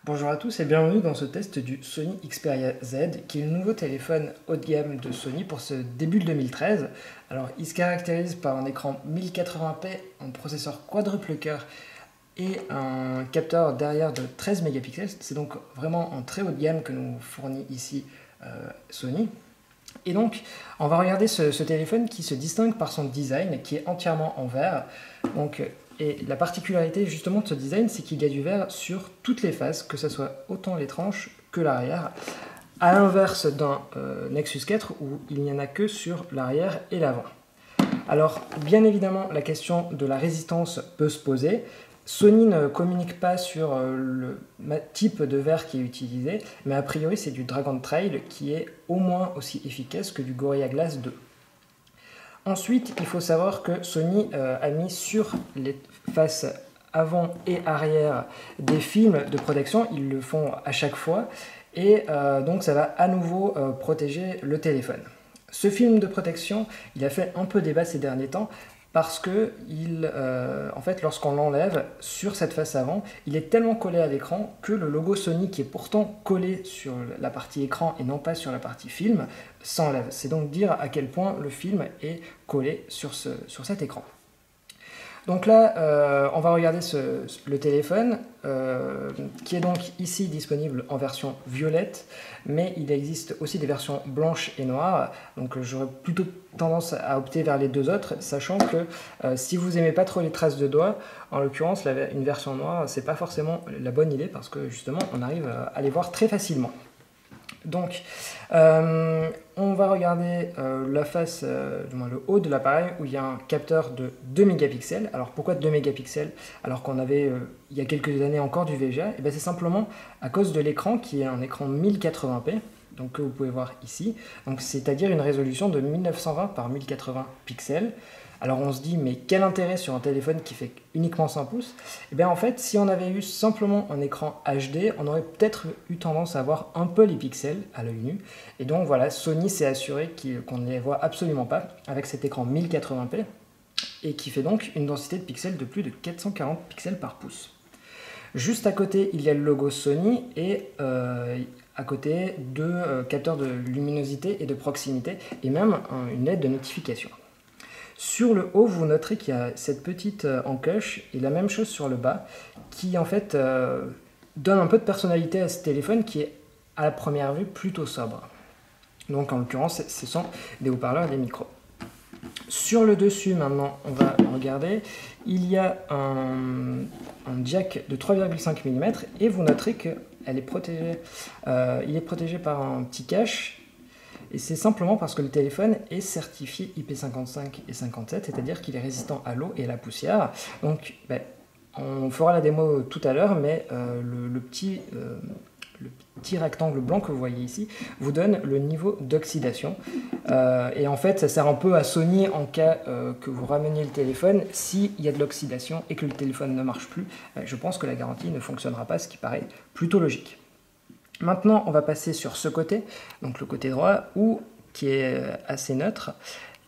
Bonjour à tous et bienvenue dans ce test du Sony Xperia Z, qui est le nouveau téléphone haut de gamme de Sony pour ce début de 2013. Alors, il se caractérise par un écran 1080p, un processeur quadruple cœur et un capteur derrière de 13 mégapixels. C'est donc vraiment un très haut de gamme que nous fournit ici Sony. Et donc, on va regarder ce téléphone qui se distingue par son design, qui est entièrement en verre. Et la particularité justement de ce design, c'est qu'il y a du verre sur toutes les faces, que ce soit autant les tranches que l'arrière, à l'inverse d'un Nexus 4 où il n'y en a que sur l'arrière et l'avant. Alors, bien évidemment, la question de la résistance peut se poser. Sony ne communique pas sur le type de verre qui est utilisé, mais a priori c'est du Dragon Trail qui est au moins aussi efficace que du Gorilla Glass 2. Ensuite, il faut savoir que Sony a mis sur les faces avant et arrière des films de protection. Ils le font à chaque fois et donc ça va à nouveau protéger le téléphone. Ce film de protection, il a fait un peu débat ces derniers temps parce que en fait, lorsqu'on l'enlève sur cette face avant, il est tellement collé à l'écran que le logo Sony, qui est pourtant collé sur la partie écran et non pas sur la partie film, s'enlève. C'est donc dire à quel point le film est collé sur cet écran. Donc là, on va regarder le téléphone, qui est donc ici disponible en version violette, mais il existe aussi des versions blanches et noires, donc j'aurais plutôt tendance à opter vers les deux autres, sachant que si vous n'aimez pas trop les traces de doigts, en l'occurrence une version noire, c'est pas forcément la bonne idée, parce que justement, on arrive à les voir très facilement. Donc, on va regarder la face, du moins le haut de l'appareil, où il y a un capteur de 2 mégapixels. Alors pourquoi 2 mégapixels alors qu'on avait il y a quelques années encore du VGA? Et bien c'est simplement à cause de l'écran qui est un écran 1080p, donc que vous pouvez voir ici, c'est-à-dire une résolution de 1920 par 1080 pixels. Alors on se dit, mais quel intérêt sur un téléphone qui fait uniquement 100 pouces? Et bien en fait, si on avait eu simplement un écran HD, on aurait peut-être eu tendance à voir un peu les pixels à l'œil nu. Et donc voilà, Sony s'est assuré qu'on ne les voit absolument pas avec cet écran 1080p et qui fait donc une densité de pixels de plus de 440 pixels par pouce. Juste à côté, il y a le logo Sony et à côté deux capteurs de luminosité et de proximité et même une LED de notification. Sur le haut, vous noterez qu'il y a cette petite encoche et la même chose sur le bas qui en fait donne un peu de personnalité à ce téléphone qui est à la première vue plutôt sobre. Donc en l'occurrence, ce sont des haut-parleurs et des micros. Sur le dessus maintenant, on va regarder, il y a un jack de 3,5 mm et vous noterez qu'il est protégé par un petit cache. Et c'est simplement parce que le téléphone est certifié IP55 et 57, c'est-à-dire qu'il est résistant à l'eau et à la poussière. Donc, on fera la démo tout à l'heure, mais le petit rectangle blanc que vous voyez ici vous donne le niveau d'oxydation. Et en fait, ça sert un peu à Sony en cas que vous rameniez le téléphone. S'il y a de l'oxydation et que le téléphone ne marche plus, je pense que la garantie ne fonctionnera pas, ce qui paraît plutôt logique. Maintenant, on va passer sur ce côté, donc le côté droit, qui est assez neutre,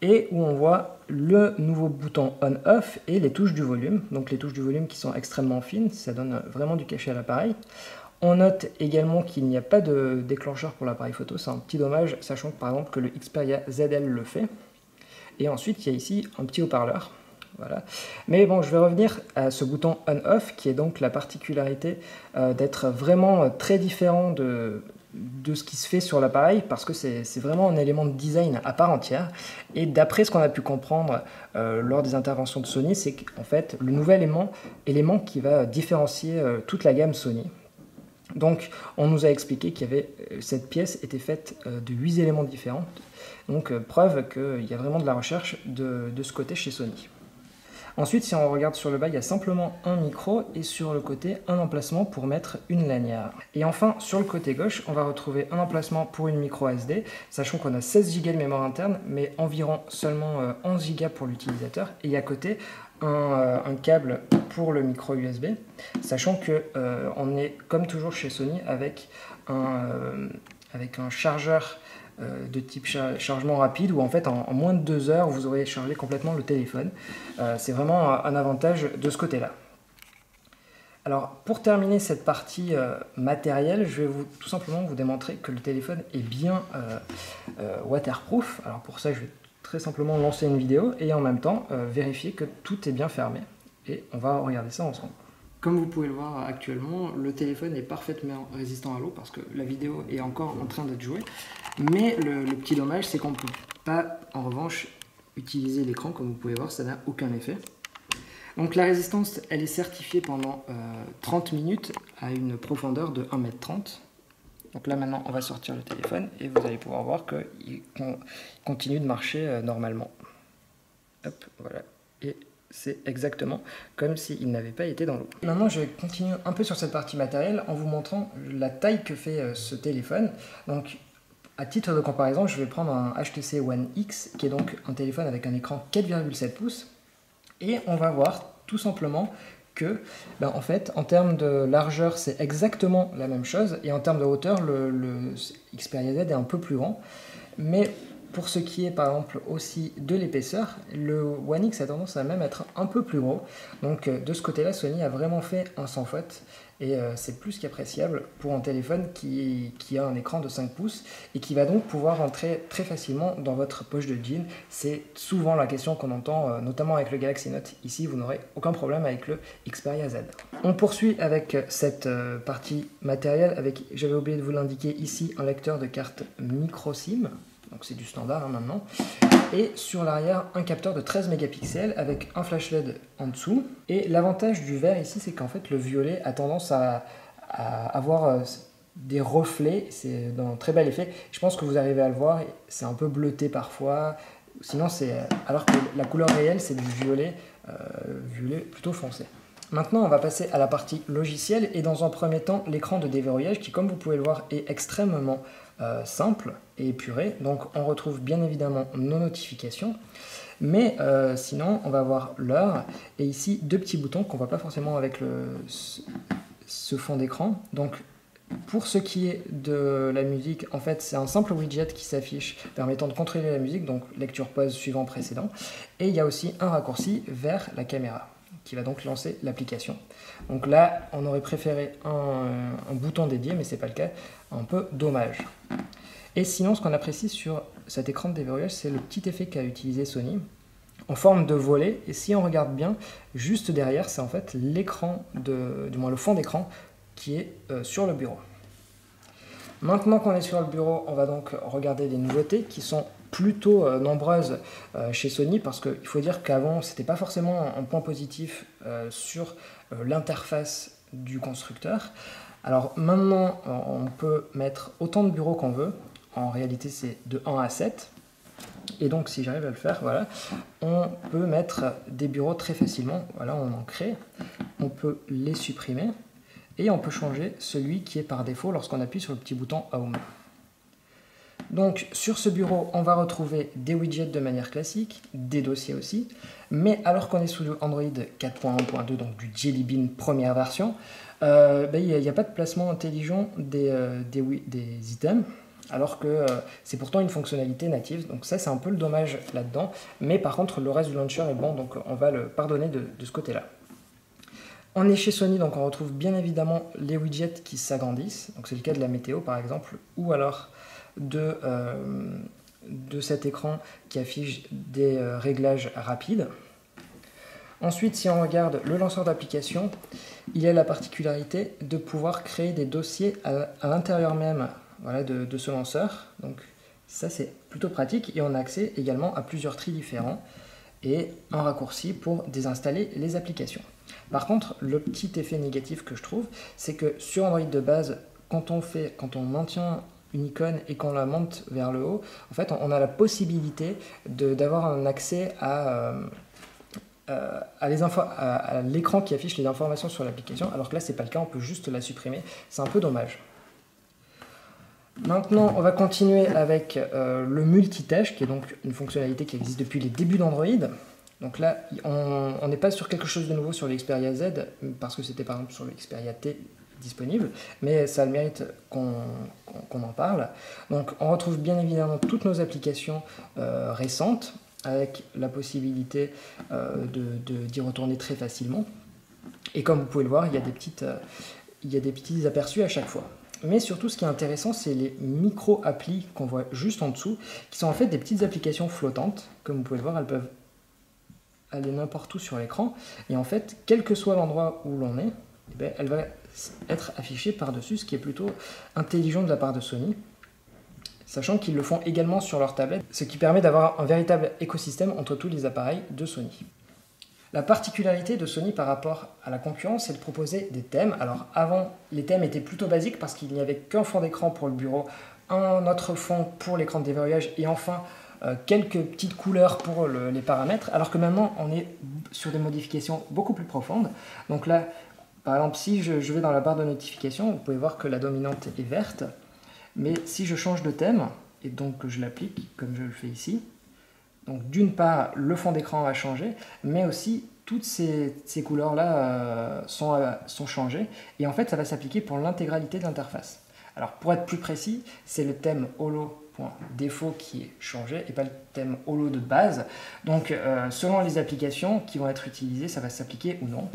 et où on voit le nouveau bouton on-off et les touches du volume. Donc les touches du volume qui sont extrêmement fines, ça donne vraiment du cachet à l'appareil. On note également qu'il n'y a pas de déclencheur pour l'appareil photo, c'est un petit dommage, sachant que par exemple que le Xperia ZL le fait. Et ensuite, il y a ici un petit haut-parleur. Voilà. Mais bon, je vais revenir à ce bouton on-off qui est donc la particularité d'être vraiment très différent de ce qui se fait sur l'appareil parce que c'est vraiment un élément de design à part entière. Et d'après ce qu'on a pu comprendre lors des interventions de Sony, c'est qu'en fait le nouvel élément qui va différencier toute la gamme Sony. Donc on nous a expliqué cette pièce était faite de 8 éléments différents. Donc preuve qu'il y a vraiment de la recherche de ce côté chez Sony. Ensuite, si on regarde sur le bas, il y a simplement un micro et sur le côté, un emplacement pour mettre une lanière. Et enfin, sur le côté gauche, on va retrouver un emplacement pour une micro SD, sachant qu'on a 16 Go de mémoire interne, mais environ seulement 11 Go pour l'utilisateur. Et à côté, un câble pour le micro USB, sachant que on est comme toujours chez Sony avec un chargeur de type chargement rapide où en fait en moins de 2 heures vous aurez chargé complètement le téléphone. C'est vraiment un avantage de ce côté là. Alors, pour terminer cette partie matérielle, je vais tout simplement vous démontrer que le téléphone est bien waterproof. Alors pour ça, je vais très simplement lancer une vidéo et en même temps vérifier que tout est bien fermé. Et on va regarder ça ensemble. Comme vous pouvez le voir actuellement, le téléphone est parfaitement résistant à l'eau parce que la vidéo est encore en train d'être jouée. Mais le petit dommage, c'est qu'on ne peut pas, en revanche, utiliser l'écran. Comme vous pouvez voir, ça n'a aucun effet. Donc la résistance, elle est certifiée pendant 30 minutes à une profondeur de 1,30 m. Donc là maintenant, on va sortir le téléphone et vous allez pouvoir voir qu'il continue de marcher normalement. Hop, voilà. Et c'est exactement comme s'il n'avait pas été dans l'eau. Maintenant, je vais continuer un peu sur cette partie matérielle en vous montrant la taille que fait ce téléphone. Donc, à titre de comparaison, je vais prendre un HTC One X, qui est donc un téléphone avec un écran 4,7 pouces. Et on va voir tout simplement que, en fait, en termes de largeur, c'est exactement la même chose. Et en termes de hauteur, le Xperia Z est un peu plus grand. Mais pour ce qui est, par exemple, aussi de l'épaisseur, le One X a tendance à même être un peu plus gros. Donc, de ce côté-là, Sony a vraiment fait un sans faute. Et c'est plus qu'appréciable pour un téléphone qui a un écran de 5 pouces et qui va donc pouvoir rentrer très facilement dans votre poche de jean. C'est souvent la question qu'on entend, notamment avec le Galaxy Note. Ici, vous n'aurez aucun problème avec le Xperia Z. On poursuit avec cette partie matérielle avec, j'avais oublié de vous l'indiquer ici, un lecteur de carte micro SIM. Donc c'est du standard maintenant. Et sur l'arrière, un capteur de 13 mégapixels avec un flash LED en dessous. Et l'avantage du vert ici, c'est qu'en fait le violet a tendance à avoir des reflets, c'est un très bel effet. Je pense que vous arrivez à le voir, c'est un peu bleuté parfois. Sinon, alors que la couleur réelle, c'est du violet, violet plutôt foncé. Maintenant, on va passer à la partie logicielle et dans un premier temps, l'écran de déverrouillage qui, comme vous pouvez le voir, est extrêmement simple et épuré. Donc, on retrouve bien évidemment nos notifications. Mais sinon, on va voir l'heure et ici, deux petits boutons qu'on ne voit pas forcément avec ce fond d'écran. Donc, pour ce qui est de la musique, en fait, c'est un simple widget qui s'affiche permettant de contrôler la musique, donc lecture pause suivant précédent. Et il y a aussi un raccourci vers la caméra qui va donc lancer l'application. Donc là, on aurait préféré un bouton dédié, mais c'est pas le cas. Un peu dommage. Et sinon, ce qu'on apprécie sur cet écran de déverrouillage, c'est le petit effet qu'a utilisé Sony en forme de volet. Et si on regarde bien, juste derrière, c'est en fait l'écran, du moins le fond d'écran, qui est sur le bureau. Maintenant qu'on est sur le bureau, on va donc regarder les nouveautés qui sont plutôt nombreuses chez Sony parce qu'il faut dire qu'avant, c'était pas forcément un point positif sur l'interface du constructeur. Alors maintenant, on peut mettre autant de bureaux qu'on veut. En réalité, c'est de 1 à 7. Et donc, si j'arrive à le faire, voilà, on peut mettre des bureaux très facilement. Voilà, on en crée. On peut les supprimer. Et on peut changer celui qui est par défaut lorsqu'on appuie sur le petit bouton Home. Donc sur ce bureau, on va retrouver des widgets de manière classique, des dossiers aussi, mais alors qu'on est sous le Android 4.1.2, donc du Jelly Bean première version, il n'y a pas de placement intelligent des items, alors que c'est pourtant une fonctionnalité native, donc ça c'est un peu le dommage là-dedans, mais par contre le reste du launcher est bon, donc on va le pardonner de ce côté-là. On est chez Sony, donc on retrouve bien évidemment les widgets qui s'agrandissent. Donc c'est le cas de la météo par exemple, ou alors de cet écran qui affiche des réglages rapides. Ensuite, si on regarde le lanceur d'application, il y a la particularité de pouvoir créer des dossiers à l'intérieur même, voilà, de ce lanceur. Donc ça c'est plutôt pratique et on a accès également à plusieurs tris différents et un raccourci pour désinstaller les applications. Par contre, le petit effet négatif que je trouve, c'est que sur Android de base, quand on maintient une icône et qu'on la monte vers le haut, en fait, on a la possibilité d'avoir un accès à l'écran qui affiche les informations sur l'application, alors que là, c'est pas le cas, on peut juste la supprimer. C'est un peu dommage. Maintenant, on va continuer avec le multitâche, qui est donc une fonctionnalité qui existe depuis les débuts d'Android. Donc là, on n'est pas sur quelque chose de nouveau sur le Xperia Z, parce que c'était par exemple sur le Xperia T disponible, mais ça a le mérite qu'on en parle. Donc on retrouve bien évidemment toutes nos applications récentes, avec la possibilité d'y retourner très facilement. Et comme vous pouvez le voir, il y a des petits aperçus à chaque fois. Mais surtout, ce qui est intéressant, c'est les micro-applis qu'on voit juste en dessous, qui sont en fait des petites applications flottantes. Comme vous pouvez le voir, elles peuvent aller n'importe où sur l'écran. Et en fait, quel que soit l'endroit où l'on est, eh bien, elle va être affichée par-dessus, ce qui est plutôt intelligent de la part de Sony, sachant qu'ils le font également sur leur tablette, ce qui permet d'avoir un véritable écosystème entre tous les appareils de Sony. La particularité de Sony par rapport à la concurrence, c'est de proposer des thèmes. Alors avant, les thèmes étaient plutôt basiques parce qu'il n'y avait qu'un fond d'écran pour le bureau, un autre fond pour l'écran de déverrouillage et enfin quelques petites couleurs pour les paramètres, alors que maintenant on est sur des modifications beaucoup plus profondes. Donc là, par exemple, si je vais dans la barre de notification, vous pouvez voir que la dominante est verte, mais si je change de thème, et donc que je l'applique comme je le fais ici, donc d'une part, le fond d'écran a changé, mais aussi toutes ces couleurs-là sont changées. Et en fait, ça va s'appliquer pour l'intégralité de l'interface. Alors pour être plus précis, c'est le thème holo.défaut qui est changé et pas le thème holo de base. Donc selon les applications qui vont être utilisées, ça va s'appliquer ou non.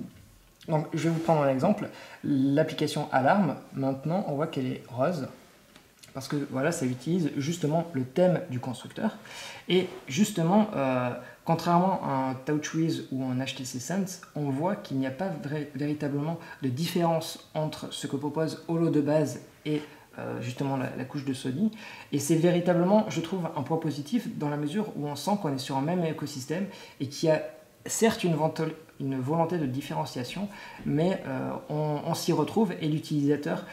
Donc je vais vous prendre un exemple. L'application Alarme, maintenant, on voit qu'elle est rose. Parce que voilà, ça utilise justement le thème du constructeur. Et justement, contrairement à un TouchWiz ou un HTC Sense, on voit qu'il n'y a pas véritablement de différence entre ce que propose Holo de base et justement la couche de Sony. Et c'est véritablement, je trouve, un point positif dans la mesure où on sent qu'on est sur un même écosystème et qu'il y a certes une volonté de différenciation, mais on s'y retrouve et l'utilisateur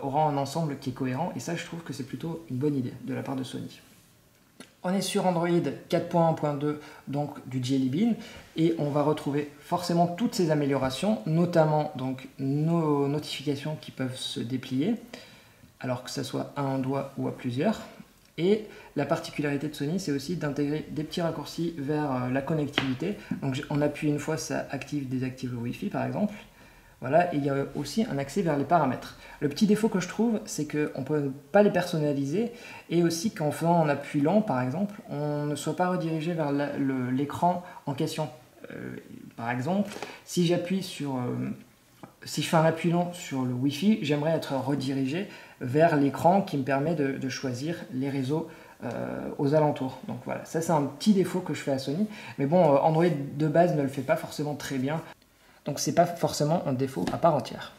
aura un ensemble qui est cohérent, et ça je trouve que c'est plutôt une bonne idée de la part de Sony. On est sur Android 4.1.2, donc du Jelly Bean, et on va retrouver forcément toutes ces améliorations, notamment donc nos notifications qui peuvent se déplier, alors que ce soit à un doigt ou à plusieurs. Et la particularité de Sony, c'est aussi d'intégrer des petits raccourcis vers la connectivité. Donc on appuie une fois, ça active, désactive le Wi-Fi par exemple. Voilà, et il y a aussi un accès vers les paramètres. Le petit défaut que je trouve, c'est qu'on ne peut pas les personnaliser et aussi qu'en faisant un appui lent par exemple, on ne soit pas redirigé vers l'écran en question. Par exemple, si j'appuie sur... si je fais un appui lent sur le Wi-Fi, j'aimerais être redirigé vers l'écran qui me permet de choisir les réseaux aux alentours. Donc voilà, ça c'est un petit défaut que je fais à Sony. Mais bon, Android de base ne le fait pas forcément très bien. Donc c'est pas forcément un défaut à part entière.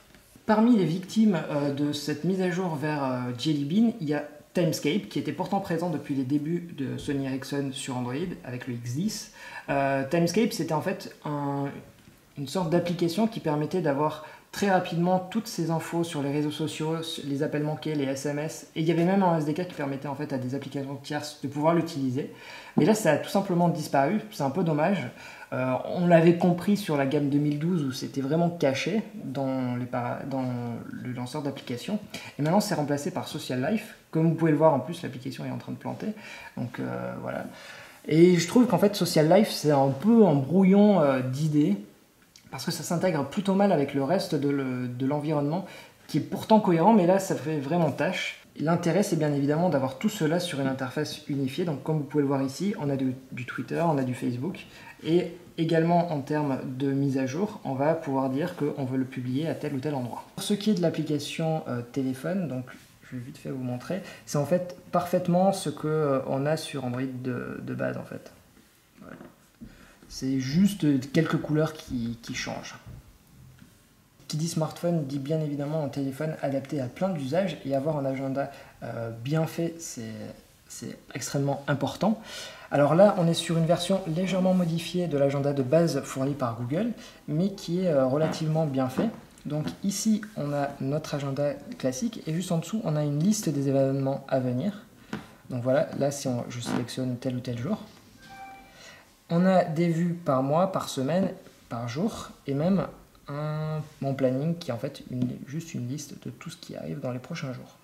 Parmi les victimes de cette mise à jour vers Jelly Bean, il y a Timescape, qui était pourtant présent depuis les débuts de Sony Ericsson sur Android avec le X10. Timescape, c'était en fait une sorte d'application qui permettait d'avoir très rapidement toutes ces infos sur les réseaux sociaux, les appels manqués, les SMS, et il y avait même un SDK qui permettait en fait à des applications tierces de pouvoir l'utiliser. Mais là, ça a tout simplement disparu, c'est un peu dommage. On l'avait compris sur la gamme 2012 où c'était vraiment caché dans le lanceur d'application. Et maintenant, c'est remplacé par Social Life. Comme vous pouvez le voir, en plus, l'application est en train de planter. Donc voilà. Et je trouve qu'en fait, Social Life, c'est un peu un brouillon d'idées, parce que ça s'intègre plutôt mal avec le reste de l'environnement, qui est pourtant cohérent, mais là, ça fait vraiment tâche. L'intérêt, c'est bien évidemment d'avoir tout cela sur une interface unifiée. Donc, comme vous pouvez le voir ici, on a du Twitter, on a du Facebook, et également en termes de mise à jour, on va pouvoir dire qu'on veut le publier à tel ou tel endroit. Pour ce qui est de l'application téléphone, donc je vais vite fait vous montrer, c'est en fait parfaitement ce qu'on a sur Android de base en fait. Voilà. C'est juste quelques couleurs qui changent. Qui dit smartphone dit bien évidemment un téléphone adapté à plein d'usages, et avoir un agenda bien fait, c'est extrêmement important. Alors là, on est sur une version légèrement modifiée de l'agenda de base fourni par Google, mais qui est relativement bien fait. Donc ici, on a notre agenda classique, et juste en dessous, on a une liste des événements à venir. Donc voilà, là, si je sélectionne tel ou tel jour, on a des vues par mois, par semaine, par jour, et même mon planning qui est en fait juste une liste de tout ce qui arrive dans les prochains jours.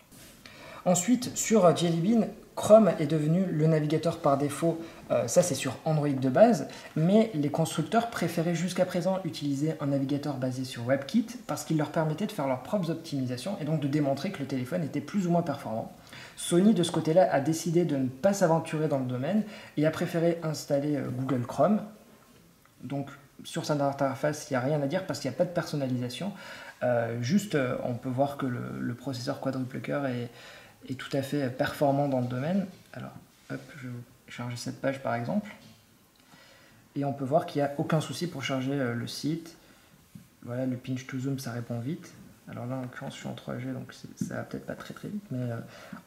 Ensuite, sur Jelly Bean, Chrome est devenu le navigateur par défaut, ça c'est sur Android de base, mais les constructeurs préféraient jusqu'à présent utiliser un navigateur basé sur WebKit parce qu'il leur permettait de faire leurs propres optimisations et donc de démontrer que le téléphone était plus ou moins performant. Sony, de ce côté-là, a décidé de ne pas s'aventurer dans le domaine et a préféré installer Google Chrome. Donc sur cette interface, il n'y a rien à dire parce qu'il n'y a pas de personnalisation. Juste, on peut voir que le processeur quadruple cœur est tout à fait performant dans le domaine. Alors, hop, je vais charger cette page par exemple. Et on peut voir qu'il n'y a aucun souci pour charger le site. Voilà, le pinch to zoom, ça répond vite. Alors là, en l'occurrence, je suis en 3G, donc ça va peut-être pas très vite, mais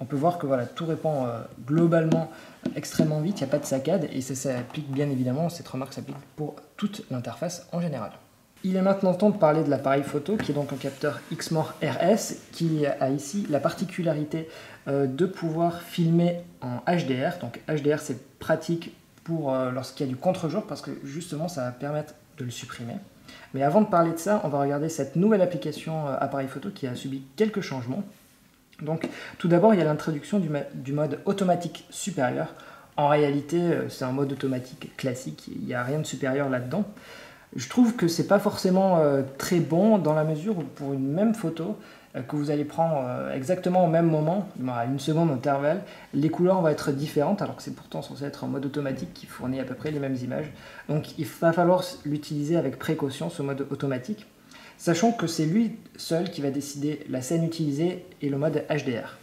on peut voir que voilà, tout répond globalement extrêmement vite, il n'y a pas de saccade, et ça s'applique bien évidemment, cette remarque s'applique pour toute l'interface en général. Il est maintenant temps de parler de l'appareil photo, qui est donc un capteur Exmor RS, qui a ici la particularité de pouvoir filmer en HDR. Donc HDR, c'est pratique pour lorsqu'il y a du contre-jour, parce que justement, ça va permettre de le supprimer. Mais avant de parler de ça, on va regarder cette nouvelle application appareil photo qui a subi quelques changements. Donc, tout d'abord, il y a l'introduction du mode automatique supérieur. En réalité, c'est un mode automatique classique, il n'y a rien de supérieur là-dedans. Je trouve que c'est pas forcément très bon dans la mesure où pour une même photo que vous allez prendre exactement au même moment, à 1 seconde d'intervalle, les couleurs vont être différentes alors que c'est pourtant censé être un mode automatique qui fournit à peu près les mêmes images. Donc il va falloir l'utiliser avec précaution, ce mode automatique, sachant que c'est lui seul qui va décider la scène utilisée et le mode HDR.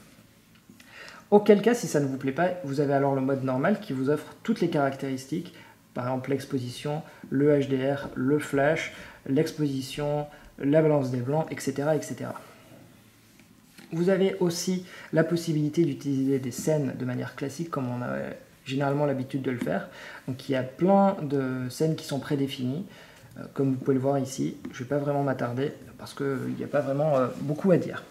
Auquel cas, si ça ne vous plaît pas, vous avez alors le mode normal qui vous offre toutes les caractéristiques, par exemple l'exposition, le HDR, le flash, l'exposition, la balance des blancs, etc., etc. Vous avez aussi la possibilité d'utiliser des scènes de manière classique comme on a généralement l'habitude de le faire. Donc il y a plein de scènes qui sont prédéfinies, comme vous pouvez le voir ici. Je ne vais pas vraiment m'attarder parce qu'il n'y a pas vraiment beaucoup à dire.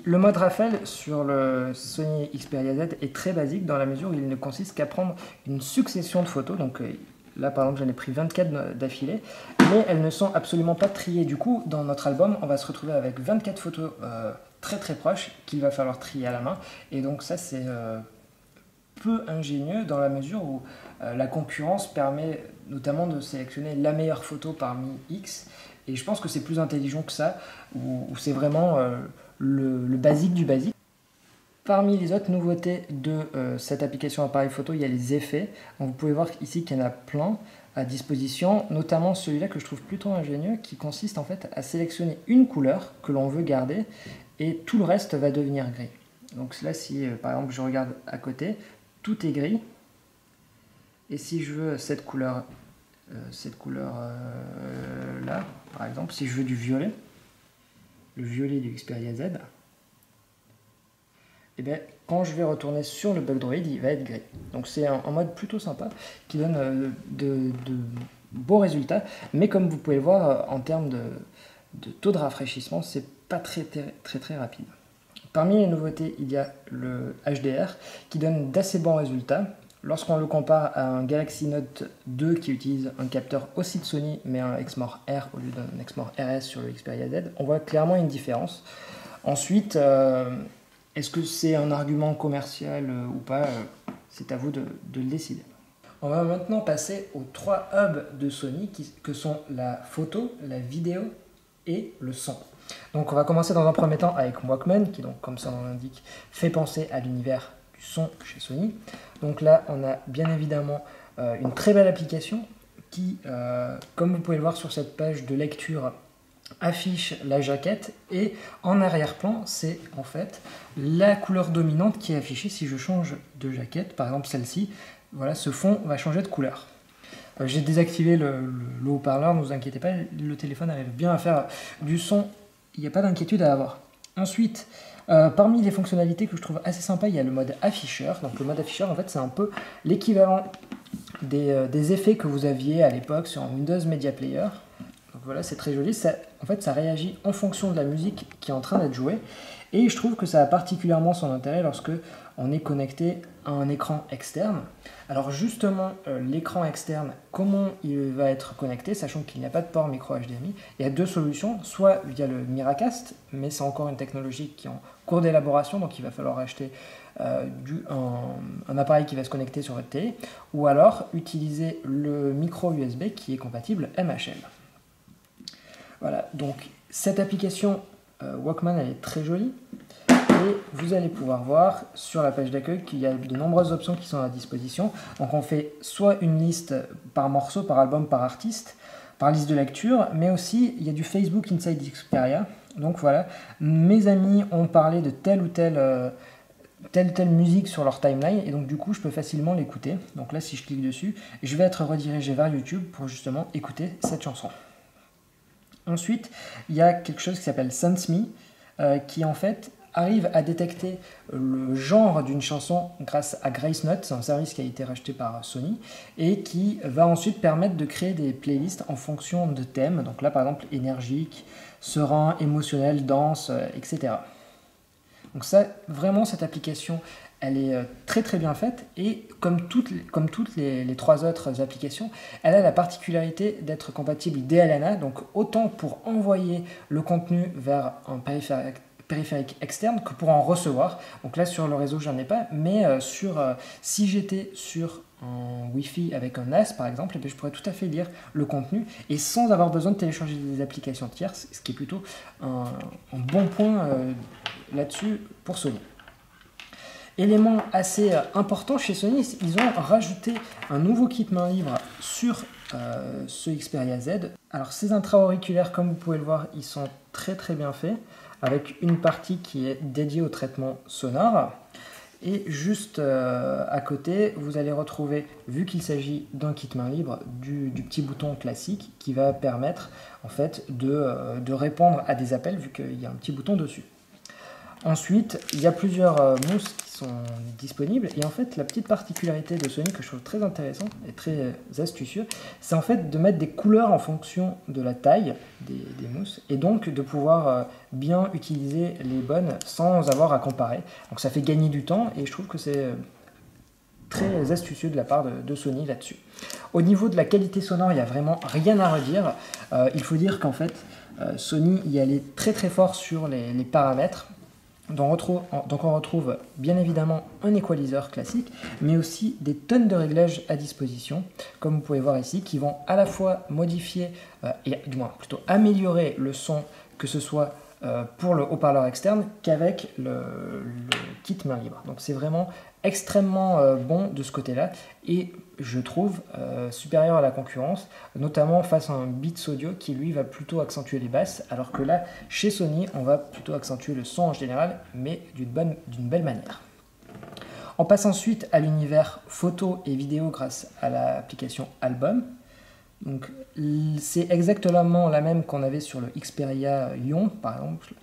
Le mode Rafale sur le Sony Xperia Z est très basique dans la mesure où il ne consiste qu'à prendre une succession de photos. Donc là par exemple j'en ai pris 24 d'affilée, mais elles ne sont absolument pas triées. Du coup dans notre album on va se retrouver avec 24 photos très proches qu'il va falloir trier à la main. Et donc ça c'est peu ingénieux dans la mesure où la concurrence permet notamment de sélectionner la meilleure photo parmi X. Et je pense que c'est plus intelligent que ça, où c'est vraiment le basique du basique. Parmi les autres nouveautés de cette application appareil photo, il y a les effets. Donc vous pouvez voir ici qu'il y en a plein à disposition, notamment celui-là que je trouve plutôt ingénieux, qui consiste en fait à sélectionner une couleur que l'on veut garder et tout le reste va devenir gris. Donc là, si par exemple je regarde à côté, tout est gris. Et si je veux cette couleur là, par exemple, si je veux du violet, le violet du Xperia Z, et bien, quand je vais retourner sur le bug droid, il va être gris. Donc c'est un mode plutôt sympa qui donne de beaux résultats, mais comme vous pouvez le voir, en termes de taux de rafraîchissement, c'est pas très rapide. Parmi les nouveautés, il y a le HDR qui donne d'assez bons résultats. Lorsqu'on le compare à un Galaxy Note 2 qui utilise un capteur aussi de Sony mais un Exmor R au lieu d'un Exmor RS sur le Xperia Z, on voit clairement une différence. Ensuite, est-ce que c'est un argument commercial ou pas? C'est à vous de le décider. On va maintenant passer aux 3 hubs de Sony que sont la photo, la vidéo et le son. Donc on va commencer dans un premier temps avec Walkman qui, donc, comme son nom l'indique, fait penser à l'univers du son chez Sony. Donc là on a bien évidemment une très belle application qui, comme vous pouvez le voir sur cette page de lecture, affiche la jaquette et en arrière-plan c'est en fait la couleur dominante qui est affichée. Si je change de jaquette, par exemple celle-ci, voilà, ce fond va changer de couleur. J'ai désactivé le haut-parleur, ne vous inquiétez pas, le téléphone arrive bien à faire du son, il n'y a pas d'inquiétude à avoir. Ensuite, parmi les fonctionnalités que je trouve assez sympa, il y a le mode afficheur. Donc le mode afficheur, en fait, c'est un peu l'équivalent des effets que vous aviez à l'époque sur un Windows Media Player. Donc voilà, c'est très joli. En fait, ça réagit en fonction de la musique qui est en train d'être jouée. Et je trouve que ça a particulièrement son intérêt lorsque on est connecté à un écran externe. Alors justement, l'écran externe, comment il va être connecté, sachant qu'il n'y a pas de port micro HDMI? Il y a 2 solutions, soit via le Miracast, mais c'est encore une technologie qui est en cours d'élaboration, donc il va falloir acheter un appareil qui va se connecter sur votre télé, ou alors utiliser le micro USB qui est compatible MHL. Voilà, donc cette application Walkman, elle est très jolie. Et vous allez pouvoir voir sur la page d'accueil qu'il y a de nombreuses options qui sont à disposition. Donc on fait soit une liste par morceau, par album, par artiste, par liste de lecture, mais aussi il y a du Facebook Inside Xperia. Donc voilà, mes amis ont parlé de telle ou telle musique sur leur timeline, et donc du coup je peux facilement l'écouter. Donc là, si je clique dessus, je vais être redirigé vers YouTube pour justement écouter cette chanson. Ensuite, il y a quelque chose qui s'appelle SenseMe, qui en fait arrive à détecter le genre d'une chanson grâce à GraceNote. C'est un service qui a été racheté par Sony et qui va ensuite permettre de créer des playlists en fonction de thèmes. Donc là, par exemple, énergique, serein, émotionnel, danse, etc. Donc ça, vraiment, cette application, elle est très très bien faite, et comme toutes les trois autres applications, elle a la particularité d'être compatible DLNA, donc autant pour envoyer le contenu vers un périphérique externe que pour en recevoir. Donc là, sur le réseau, j'en ai pas, mais si j'étais sur un Wi-Fi avec un NAS par exemple, je pourrais tout à fait lire le contenu et sans avoir besoin de télécharger des applications tierces, ce qui est plutôt un bon point là-dessus pour Sony. Élément assez important chez Sony, ils ont rajouté un nouveau kit main libre sur ce Xperia Z. Alors ces intra-auriculaires, comme vous pouvez le voir, ils sont très très bien faits, avec une partie qui est dédiée au traitement sonore. Et juste à côté, vous allez retrouver, vu qu'il s'agit d'un kit main libre, du petit bouton classique qui va permettre en fait de répondre à des appels, vu qu'il y a un petit bouton dessus. Ensuite, il y a plusieurs mousses qui sont disponibles, et en fait la petite particularité de Sony que je trouve très intéressante et très astucieux, c'est en fait de mettre des couleurs en fonction de la taille des mousses, et donc de pouvoir bien utiliser les bonnes sans avoir à comparer. Donc ça fait gagner du temps, et je trouve que c'est très astucieux de la part de Sony là-dessus. Au niveau de la qualité sonore, il n'y a vraiment rien à redire. Il faut dire qu'en fait Sony y allait très très fort sur les paramètres. Donc on retrouve bien évidemment un equalizer classique, mais aussi des tonnes de réglages à disposition, comme vous pouvez voir ici, qui vont à la fois modifier, et du moins plutôt améliorer le son, que ce soit pour le haut-parleur externe qu'avec le kit main libre. Donc c'est vraiment extrêmement bon de ce côté-là, et je trouve supérieur à la concurrence, notamment face à un Beats Audio qui lui va plutôt accentuer les basses, alors que là, chez Sony, on va plutôt accentuer le son en général, mais d'une belle manière. On passe ensuite à l'univers photo et vidéo grâce à l'application Album. Donc c'est exactement la même qu'on avait sur le Xperia Ion par exemple,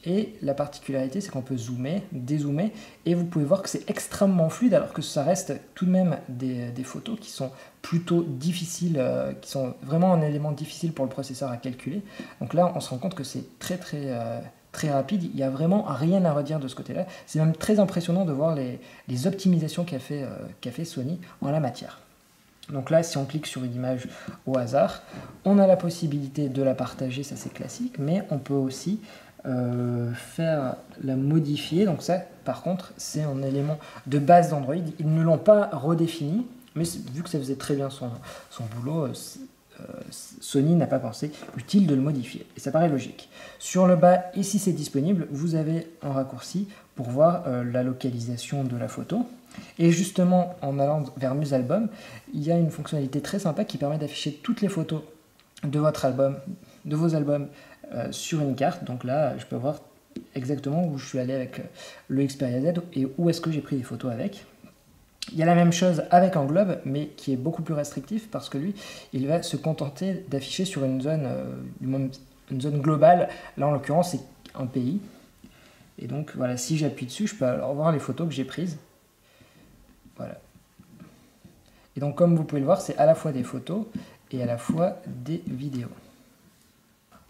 et la particularité c'est qu'on peut zoomer, dézoomer, et vous pouvez voir que c'est extrêmement fluide, alors que ça reste tout de même des photos qui sont plutôt difficiles, qui sont vraiment un élément difficile pour le processeur à calculer. Donc là on se rend compte que c'est très rapide, il n'y a vraiment rien à redire de ce côté-là. C'est même très impressionnant de voir les optimisations qu'a fait Sony en la matière. Donc là, si on clique sur une image au hasard, on a la possibilité de la partager, ça c'est classique, mais on peut aussi faire la modifier. Donc ça, par contre, c'est un élément de base d'Android. Ils ne l'ont pas redéfini, mais vu que ça faisait très bien son boulot, Sony n'a pas pensé utile de le modifier. Et ça paraît logique. Sur le bas, et si c'est disponible, vous avez un raccourci pour voir la localisation de la photo. Et justement, en allant vers Musalbum, il y a une fonctionnalité très sympa qui permet d'afficher toutes les photos de vos albums sur une carte. Donc là, je peux voir exactement où je suis allé avec le Xperia Z et où est-ce que j'ai pris des photos avec. Il y a la même chose avec un globe, mais qui est beaucoup plus restrictif parce que lui, il va se contenter d'afficher sur une zone globale. Là, en l'occurrence, c'est un pays. Et donc, voilà, si j'appuie dessus, je peux alors voir les photos que j'ai prises. Voilà. Et donc comme vous pouvez le voir, c'est à la fois des photos et à la fois des vidéos.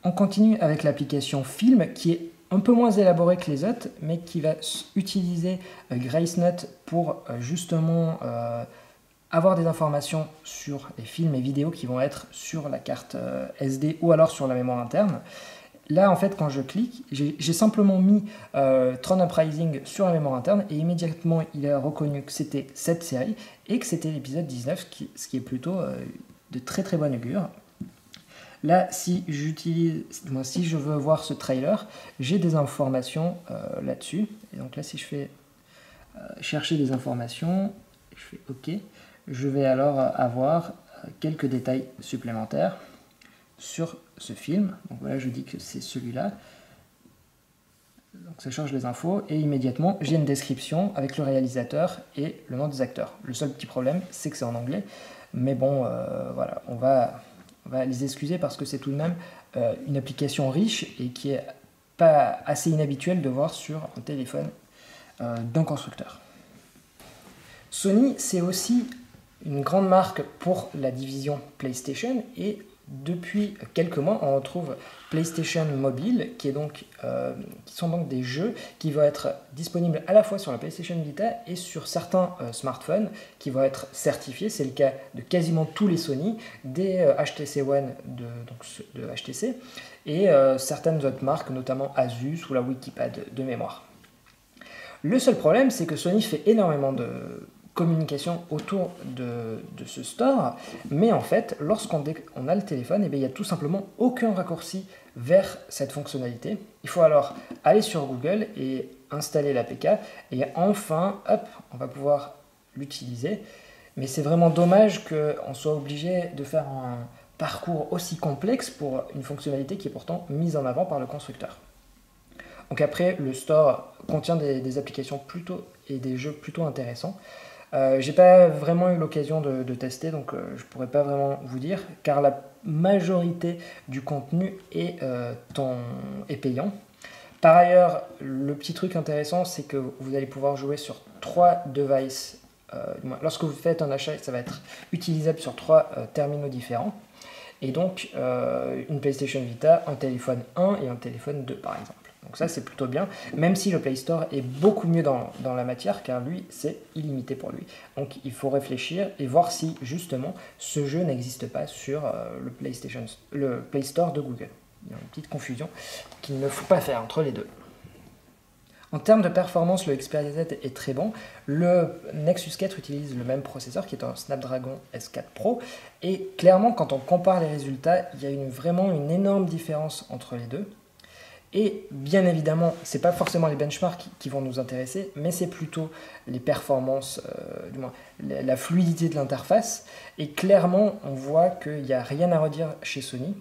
On continue avec l'application Film qui est un peu moins élaborée que les autres, mais qui va utiliser GraceNote pour justement avoir des informations sur les films et vidéos qui vont être sur la carte SD ou alors sur la mémoire interne. Là, en fait, quand je clique, j'ai simplement mis Tron Uprising sur la mémoire interne et immédiatement, il a reconnu que c'était cette série et que c'était l'épisode 19, ce qui est plutôt de très très bon augure. Là, si je veux voir ce trailer, j'ai des informations là-dessus. Et donc là, si je fais chercher des informations, je fais OK, je vais alors avoir quelques détails supplémentaires sur ce film. Donc voilà, je dis que c'est celui-là. Donc ça charge les infos et immédiatement j'ai une description avec le réalisateur et le nom des acteurs. Le seul petit problème, c'est que c'est en anglais. Mais bon, voilà, on va les excuser parce que c'est tout de même une application riche et qui est pas assez inhabituelle de voir sur un téléphone d'un constructeur. Sony, c'est aussi une grande marque pour la division PlayStation et depuis quelques mois, on retrouve PlayStation Mobile, qui sont donc des jeux qui vont être disponibles à la fois sur la PlayStation Vita et sur certains smartphones qui vont être certifiés. C'est le cas de quasiment tous les Sony, des HTC One de HTC et certaines autres marques, notamment Asus ou la Wikipad de mémoire. Le seul problème, c'est que Sony fait énormément de communication autour de ce store, mais en fait, lorsqu'on a le téléphone, il n'y a tout simplement aucun raccourci vers cette fonctionnalité. Il faut alors aller sur Google et installer l'APK, et enfin, hop, on va pouvoir l'utiliser. Mais c'est vraiment dommage qu'on soit obligé de faire un parcours aussi complexe pour une fonctionnalité qui est pourtant mise en avant par le constructeur. Donc après, le store contient des applications et des jeux plutôt intéressants. J'ai pas vraiment eu l'occasion de tester, donc je pourrais pas vraiment vous dire, car la majorité du contenu est payant. Par ailleurs, le petit truc intéressant, c'est que vous allez pouvoir jouer sur 3 devices. Lorsque vous faites un achat, ça va être utilisable sur 3 terminaux différents. Et donc, une PlayStation Vita, un téléphone 1 et un téléphone 2, par exemple. Donc ça, c'est plutôt bien, même si le Play Store est beaucoup mieux dans la matière, car lui, c'est illimité pour lui. Donc il faut réfléchir et voir si, justement, ce jeu n'existe pas sur le Play Store de Google. Il y a une petite confusion qu'il ne faut pas faire entre les deux. En termes de performance, le Xperia Z est très bon. Le Nexus 4 utilise le même processeur qui est un Snapdragon S4 Pro. Et clairement, quand on compare les résultats, il y a vraiment une énorme différence entre les deux. Et bien évidemment, ce n'est pas forcément les benchmarks qui vont nous intéresser, mais c'est plutôt les performances, du moins la fluidité de l'interface. Et clairement, on voit qu'il n'y a rien à redire chez Sony.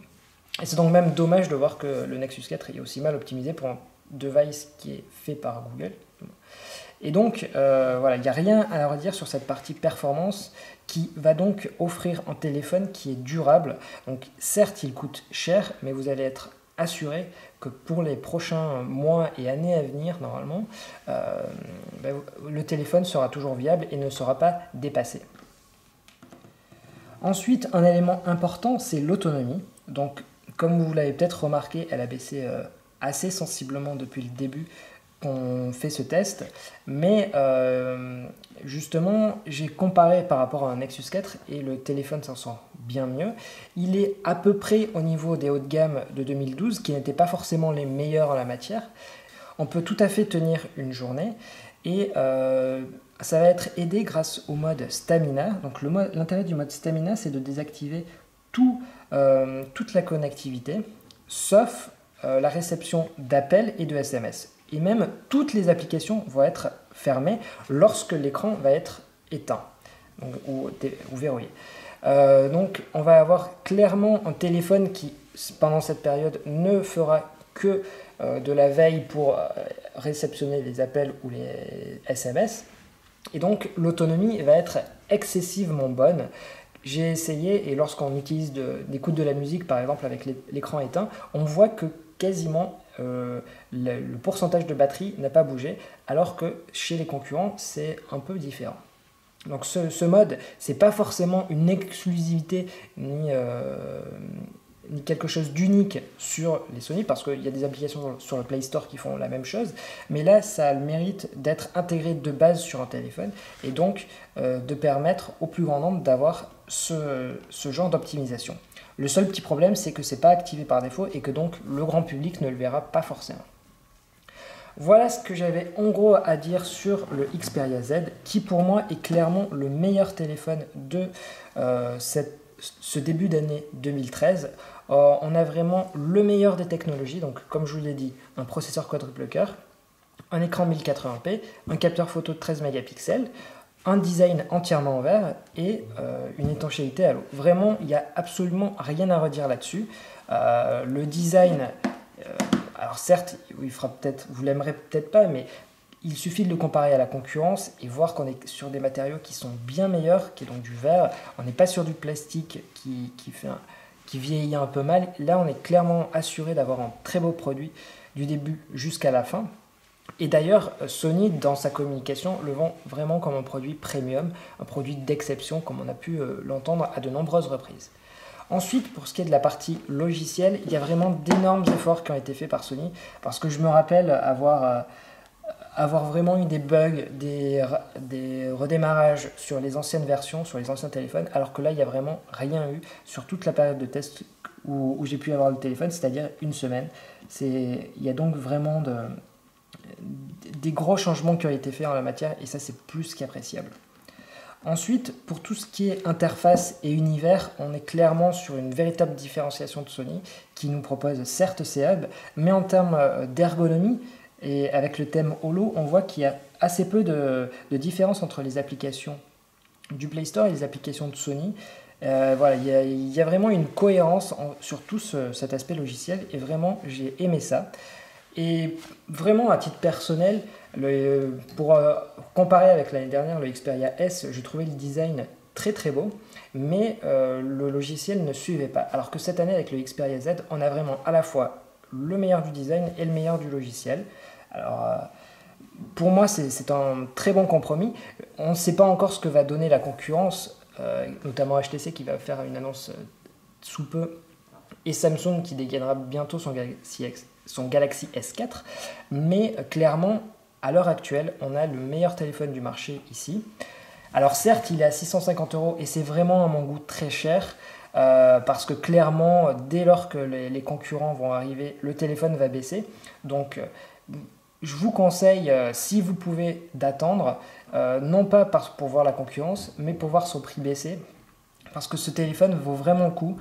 Et c'est donc même dommage de voir que le Nexus 4 est aussi mal optimisé pour un device qui est fait par Google. Et donc, voilà, il n'y a rien à redire sur cette partie performance qui va donc offrir un téléphone qui est durable. Donc certes, il coûte cher, mais vous allez être assuré que pour les prochains mois et années à venir, normalement, le téléphone sera toujours viable et ne sera pas dépassé. Ensuite, un élément important, c'est l'autonomie. Donc, comme vous l'avez peut-être remarqué, elle a baissé assez sensiblement depuis le début qu'on fait ce test, mais justement j'ai comparé par rapport à un Nexus 4 et le téléphone s'en sort bien mieux. Il est à peu près au niveau des hauts de gamme de 2012 qui n'étaient pas forcément les meilleurs en la matière. On peut tout à fait tenir une journée et ça va être aidé grâce au mode Stamina. Donc l'intérêt du mode Stamina, c'est de désactiver toute la connectivité sauf la réception d'appels et de SMS. Et même toutes les applications vont être fermées lorsque l'écran va être éteint ou verrouillé. Donc on va avoir clairement un téléphone qui, pendant cette période, ne fera que de la veille pour réceptionner les appels ou les SMS. Et donc l'autonomie va être excessivement bonne. J'ai essayé et lorsqu'on utilise d'écoute de la musique, par exemple avec l'écran éteint, on voit que quasiment le pourcentage de batterie n'a pas bougé, alors que chez les concurrents, c'est un peu différent. Donc ce mode, c'est pas forcément une exclusivité ni quelque chose d'unique sur les Sony, parce qu'il y a des applications sur le Play Store qui font la même chose, mais là, ça a le mérite d'être intégré de base sur un téléphone, et donc de permettre au plus grand nombre d'avoir ce genre d'optimisation. Le seul petit problème, c'est que ce n'est pas activé par défaut et que donc le grand public ne le verra pas forcément. Voilà ce que j'avais en gros à dire sur le Xperia Z, qui pour moi est clairement le meilleur téléphone de ce début d'année 2013. On a vraiment le meilleur des technologies, donc comme je vous l'ai dit, un processeur quadruple cœur, un écran 1080p, un capteur photo de 13 mégapixels, un design entièrement en verre et une étanchéité à l'eau. Vraiment, il n'y a absolument rien à redire là-dessus. Le design, alors certes, vous l'aimerez peut-être pas, mais il suffit de le comparer à la concurrence et voir qu'on est sur des matériaux qui sont bien meilleurs, qui est donc du verre. On n'est pas sur du plastique qui vieillit un peu mal. Là, on est clairement assuré d'avoir un très beau produit du début jusqu'à la fin. Et d'ailleurs, Sony, dans sa communication, le vend vraiment comme un produit premium, un produit d'exception, comme on a pu l'entendre à de nombreuses reprises. Ensuite, pour ce qui est de la partie logicielle, il y a vraiment d'énormes efforts qui ont été faits par Sony, parce que je me rappelle avoir vraiment eu des bugs, des redémarrages sur les anciennes versions, sur les anciens téléphones, alors que là, il n'y a vraiment rien eu sur toute la période de test où j'ai pu avoir le téléphone, c'est-à-dire une semaine. Il y a donc vraiment des gros changements qui ont été faits en la matière, et ça, c'est plus qu'appréciable. Ensuite, pour tout ce qui est interface et univers, on est clairement sur une véritable différenciation de Sony qui nous propose certes ces hubs, mais en termes d'ergonomie et avec le thème Holo, on voit qu'il y a assez peu de différence entre les applications du Play Store et les applications de Sony. Voilà, il y a vraiment une cohérence sur tout cet aspect logiciel et vraiment j'ai aimé ça. Et vraiment à titre personnel, pour comparer avec l'année dernière, le Xperia S, je trouvais le design très très beau, mais le logiciel ne suivait pas. Alors que cette année avec le Xperia Z, on a vraiment à la fois le meilleur du design et le meilleur du logiciel. Alors pour moi c'est un très bon compromis. On ne sait pas encore ce que va donner la concurrence, notamment HTC qui va faire une annonce sous peu, et Samsung qui dégainera bientôt son Galaxy S4, mais clairement, à l'heure actuelle, on a le meilleur téléphone du marché ici. Alors certes, il est à 650 € et c'est vraiment à mon goût très cher, parce que clairement, dès lors que les concurrents vont arriver, le téléphone va baisser. Donc, je vous conseille, si vous pouvez, d'attendre, non pas pour voir la concurrence, mais pour voir son prix baisser, parce que ce téléphone vaut vraiment le coup.